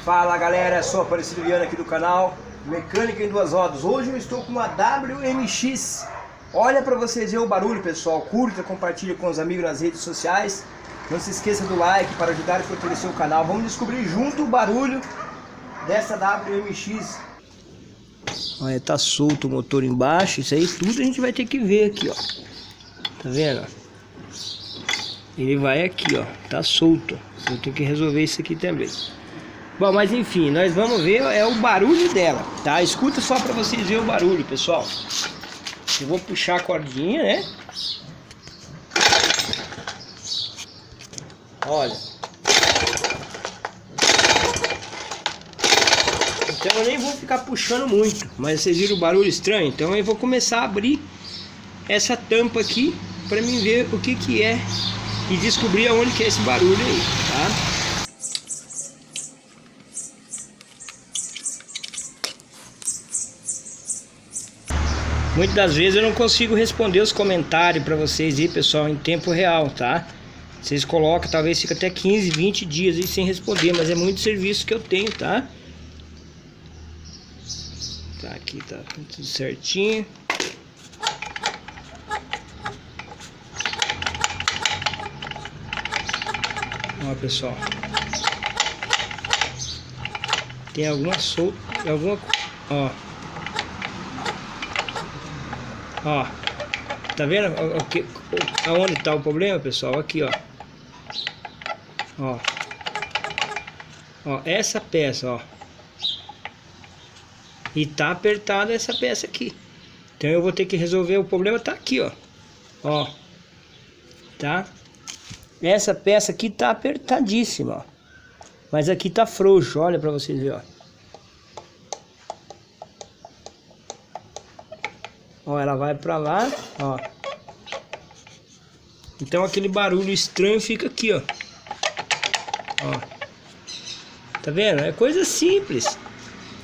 Fala galera, sou Aparecido Viana aqui do canal Mecânica em Duas Rodas. Hoje eu estou com uma WMX. Olha para vocês verem o barulho, pessoal. Curta, compartilha com os amigos nas redes sociais. Não se esqueça do like para ajudar a fortalecer o canal. Vamos descobrir junto o barulho dessa WMX. Olha, tá solto o motor embaixo. Isso aí tudo a gente vai ter que ver aqui, ó. Tá vendo? Ele vai aqui, ó. Tá solto. Eu tenho que resolver isso aqui também. Bom, mas enfim, nós vamos ver o barulho dela, tá? Escuta só para vocês verem o barulho, pessoal. Eu vou puxar a cordinha, né? Olha. Então eu nem vou ficar puxando muito, mas vocês viram o barulho estranho? Então eu vou começar a abrir essa tampa aqui para mim ver o que que é e descobrir aonde que é esse barulho aí, tá? Muitas das vezes eu não consigo responder os comentários para vocês aí, pessoal, em tempo real, tá? Vocês colocam, talvez fica até 15, 20 dias aí sem responder, mas é muito serviço que eu tenho, tá? Tá, aqui tá tudo certinho. Ó, pessoal. Tem alguma solta, alguma, ó. Ó, tá vendo aonde tá o problema, pessoal? Aqui, ó. Ó, essa peça, ó. E tá apertada essa peça aqui. Então eu vou ter que resolver o problema, tá aqui, ó. Ó. Tá? Essa peça aqui tá apertadíssima, ó. Mas aqui tá frouxo, olha pra vocês verem, ó. Ó, ela vai pra lá, ó. Então aquele barulho estranho fica aqui, ó. Ó. Tá vendo? É coisa simples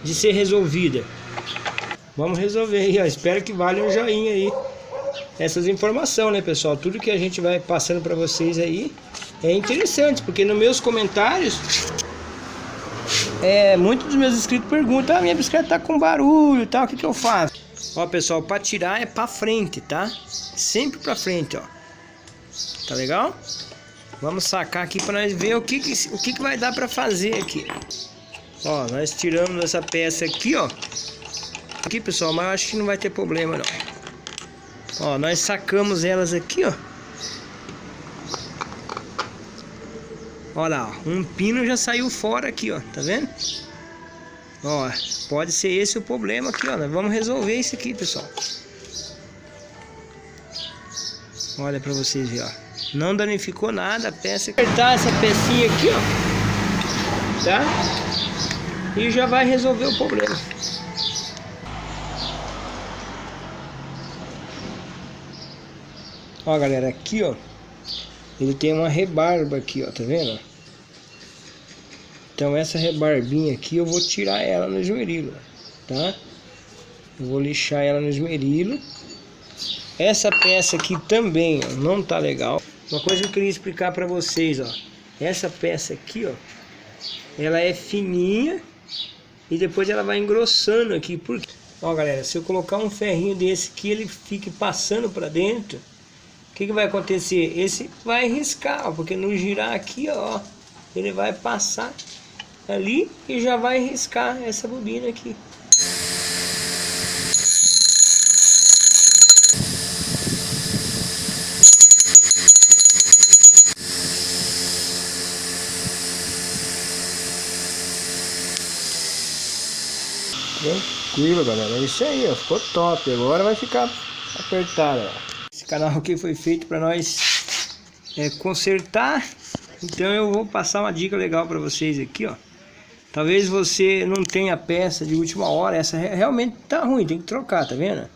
de ser resolvida. Vamos resolver aí, ó. Espero que valha um joinha aí. Essas informações, né, pessoal? Tudo que a gente vai passando pra vocês aí é interessante, porque nos meus comentários muitos dos meus inscritos perguntam: ah, minha bicicleta tá com barulho e tal, o que que eu faço? Ó, pessoal, para tirar é para frente, tá? Sempre para frente, ó. Tá legal? Vamos sacar aqui para nós ver o que vai dar para fazer aqui. Ó, nós tiramos essa peça aqui, ó. Aqui, pessoal, mas eu acho que não vai ter problema, não. Ó, nós sacamos elas aqui, ó. Olha lá, ó, um pino já saiu fora aqui, ó. Tá vendo? Ó, pode ser esse o problema aqui, ó. Nós vamos resolver isso aqui, pessoal. Olha pra vocês verem, ó. Não danificou nada a peça. Apertar essa pecinha aqui, ó. Tá? E já vai resolver o problema. Ó, galera, aqui, ó. Ele tem uma rebarba aqui, ó. Tá vendo? Então essa rebarbinha aqui eu vou tirar ela no esmerilo, tá? Eu vou lixar ela no esmerilo. Essa peça aqui também, ó, não tá legal. Uma coisa que eu queria explicar pra vocês, ó. Essa peça aqui, ó, ela é fininha e depois ela vai engrossando aqui. Porque, ó, galera, se eu colocar um ferrinho desse aqui, ele fique passando pra dentro, o que vai acontecer? Esse vai riscar, ó, porque no girar aqui, ó, ele vai passar ali e já vai riscar essa bobina aqui. Tranquilo, galera, é isso aí, ó, ficou top. Agora vai ficar apertado, ó. Esse canal aqui foi feito para nós consertar. Então eu vou passar uma dica legal para vocês aqui, ó. Talvez você não tenha peça de última hora. Essa realmente tá ruim, tem que trocar, tá vendo?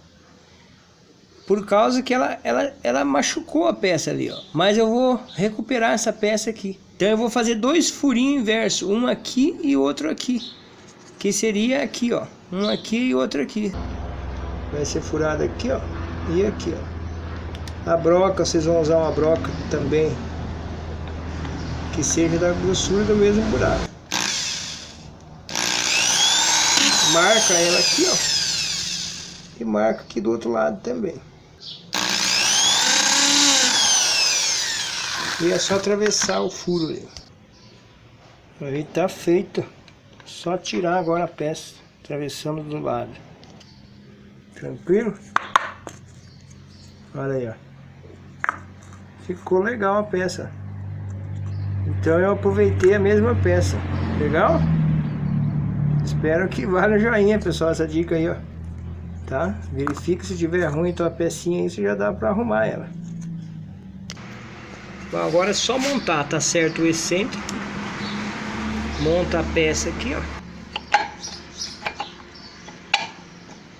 Por causa que ela machucou a peça ali, ó. Mas eu vou recuperar essa peça aqui. Então eu vou fazer dois furinhos inversos, um aqui e outro aqui. Que seria aqui, ó. Um aqui e outro aqui. Vai ser furado aqui, ó. E aqui, ó. A broca, vocês vão usar uma broca também que seja da grossura do mesmo buraco. marca ela aqui, ó. E marca aqui do outro lado também. E é só atravessar o furo ali. Aí tá feito. Só tirar agora a peça. Atravessando do lado. Tranquilo? Olha aí, ó. Ficou legal a peça. Então eu aproveitei a mesma peça. Legal? Espero que valha o joinha, pessoal, essa dica aí, ó. Tá? Verifica se tiver ruim então a pecinha aí, você já dá pra arrumar ela. Bom, agora é só montar, tá certo o excêntrico. Monta a peça aqui, ó.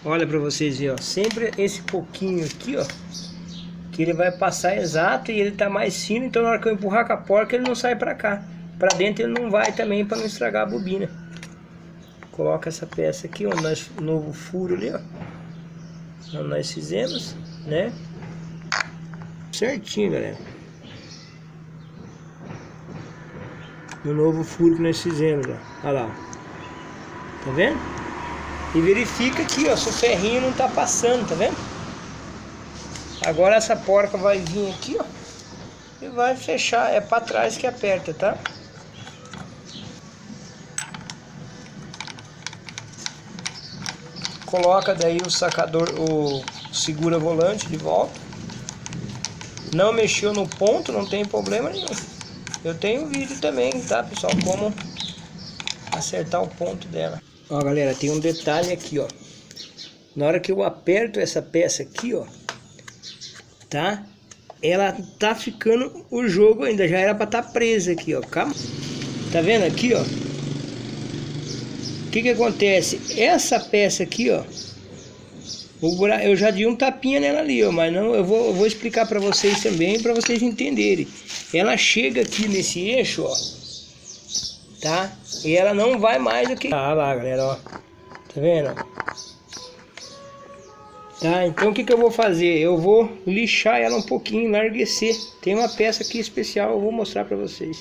Olha pra vocês verem, ó. Sempre esse pouquinho aqui, ó. Que ele vai passar exato e ele tá mais fino, então na hora que eu empurrar com a porca ele não sai pra cá. Pra dentro ele não vai também, pra não estragar a bobina. Coloca essa peça aqui, ó, novo furo ali, ó. Onde nós fizemos, né? Certinho, galera. No novo furo que nós fizemos, ó. Olha lá. Tá vendo? E verifica aqui, ó, se o ferrinho não tá passando, tá vendo? Agora essa porca vai vir aqui, ó. E vai fechar, é pra trás que aperta, tá? Coloca daí o sacador, o segura volante de volta. Não mexeu no ponto, não tem problema nenhum. Eu tenho vídeo também, tá, pessoal? Como acertar o ponto dela. Ó, galera, tem um detalhe aqui, ó. Na hora que eu aperto essa peça aqui, ó, tá? Ela tá ficando o jogo ainda, já era pra estar presa aqui, ó. Calma. Tá vendo aqui, ó? O que que acontece? Essa peça aqui, ó, eu já dei um tapinha nela ali, ó, mas não, eu vou explicar pra vocês também, pra vocês entenderem. Ela chega aqui nesse eixo, ó, tá? E ela não vai mais do que... Ah lá, galera, ó. Tá vendo? Tá, então o que que eu vou fazer? Eu vou lixar ela um pouquinho, enlarguecer. Tem uma peça aqui especial, eu vou mostrar pra vocês.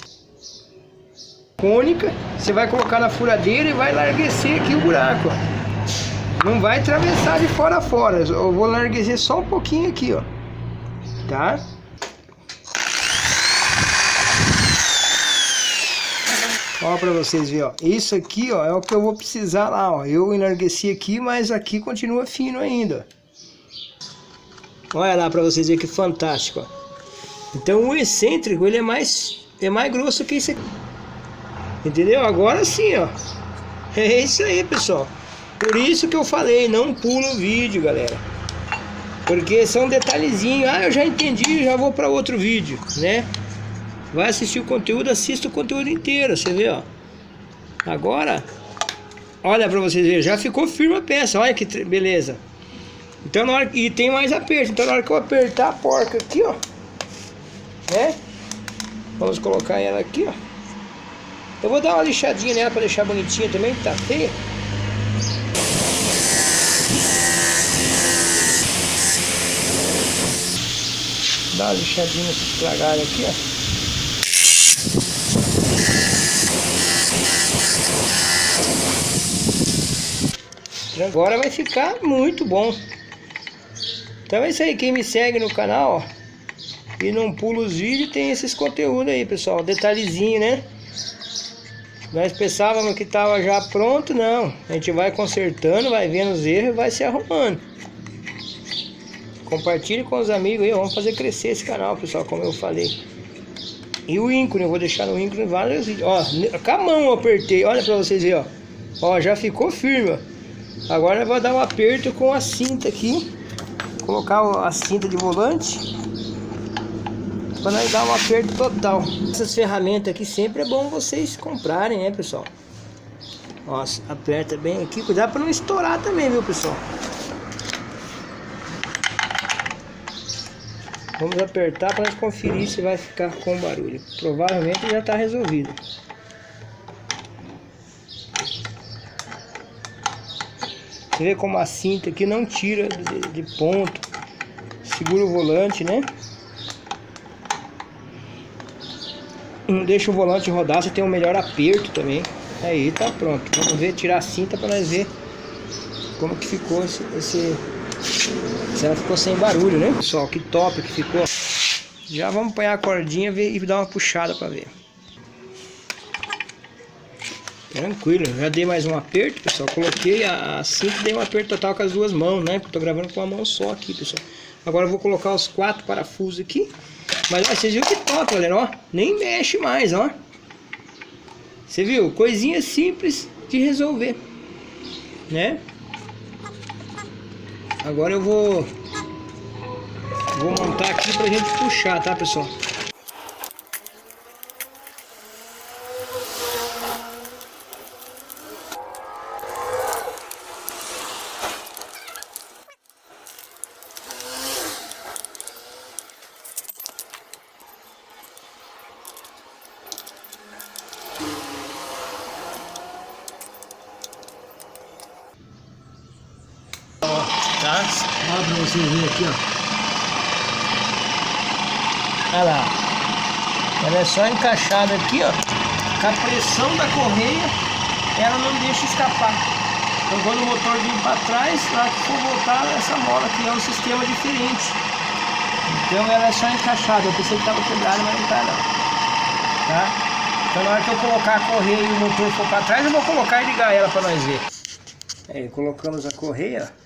Cônica, você vai colocar na furadeira e vai larguecer aqui o buraco, ó. Não vai atravessar de fora a fora, eu vou larguecer só um pouquinho aqui, ó. Tá? Ó, pra vocês verem, ó. Isso aqui, ó, é o que eu vou precisar lá, ó. Eu enlargueci aqui, mas aqui continua fino ainda. Olha lá pra vocês verem que fantástico, ó. Então o excêntrico, ele é mais grosso que isso aqui. Entendeu? Agora sim, ó. É isso aí, pessoal. Por isso que eu falei, não pula o vídeo, galera. Porque são detalhezinhos. Ah, eu já entendi, já vou para outro vídeo, né? Vai assistir o conteúdo, assista o conteúdo inteiro, você vê, ó. Agora, olha para vocês verem, já ficou firme a peça, olha que beleza. Então na hora, e tem mais aperto, então na hora que eu apertar a porca aqui, ó, né? Vamos colocar ela aqui, ó. Eu vou dar uma lixadinha nela para deixar bonitinha também, que tá feia. Dá uma lixadinha nessa estragada aqui, ó. Agora vai ficar muito bom. Então é isso aí, quem me segue no canal, ó, e não pula os vídeos, tem esses conteúdos aí, pessoal. Detalhezinho, né? Nós pensávamos que tava já pronto, não. A gente vai consertando, vai vendo os erros e vai se arrumando. Compartilhe com os amigos aí, vamos fazer crescer esse canal, pessoal, como eu falei. E o ícone, eu vou deixar no ícone vários vídeos. Ó, com a mão eu apertei, olha pra vocês verem, ó. Ó, já ficou firme, ó. Agora eu vou dar um aperto com a cinta aqui. Colocar a cinta de volante. Para nós dar um aperto total. Essas ferramentas aqui sempre é bom vocês comprarem, né, pessoal? Ó, aperta bem aqui. Cuidado para não estourar também, viu, pessoal? Vamos apertar para nós conferir se vai ficar com barulho. Provavelmente já está resolvido. Você vê como a cinta aqui não tira de ponto. Segura o volante, né? Não deixa o volante rodar, você tem um melhor aperto também. Aí tá pronto. Vamos ver, tirar a cinta para nós ver como que ficou se ela ficou sem barulho, né? Pessoal, que top que ficou. Já vamos apanhar a cordinha e dar uma puxada para ver. Tranquilo, já dei mais um aperto, pessoal. Coloquei a cinta e dei um aperto total com as duas mãos, né? Porque eu tô gravando com uma mão só aqui, pessoal. Agora eu vou colocar os 4 parafusos aqui. Mas ó, vocês viram que top, galera, ó. Nem mexe mais, ó. Você viu? Coisinha simples de resolver, né? Agora eu vou montar aqui pra gente puxar, tá, pessoal? Tá? Olha pra vocês verem aqui, ó. Olha lá. Ela é só encaixada aqui, ó. Com a pressão da correia, ela não deixa escapar. Então quando o motor vir para trás, na hora que for voltar, essa mola aqui é um sistema diferente. Então ela é só encaixada. Eu pensei que estava quebrada, mas não tá não. Tá? Então na hora que eu colocar a correia e o motor for para trás, eu vou colocar e ligar ela para nós ver. Aí, colocamos a correia, ó.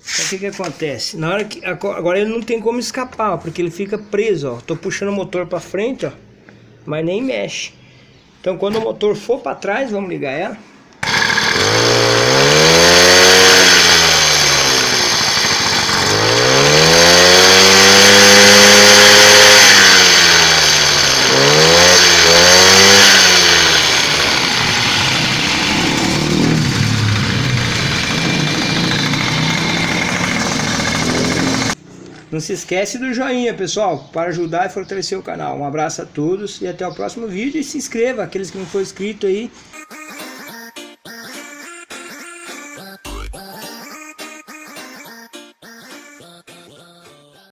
Então o que acontece? Na hora que agora ele não tem como escapar, ó, porque ele fica preso, ó. Tô puxando o motor para frente, ó, mas nem mexe. Então quando o motor for para trás, vamos ligar ela. Não se esquece do joinha, pessoal, para ajudar e fortalecer o canal. Um abraço a todos e até o próximo vídeo. E se inscreva, aqueles que não foram inscritos aí.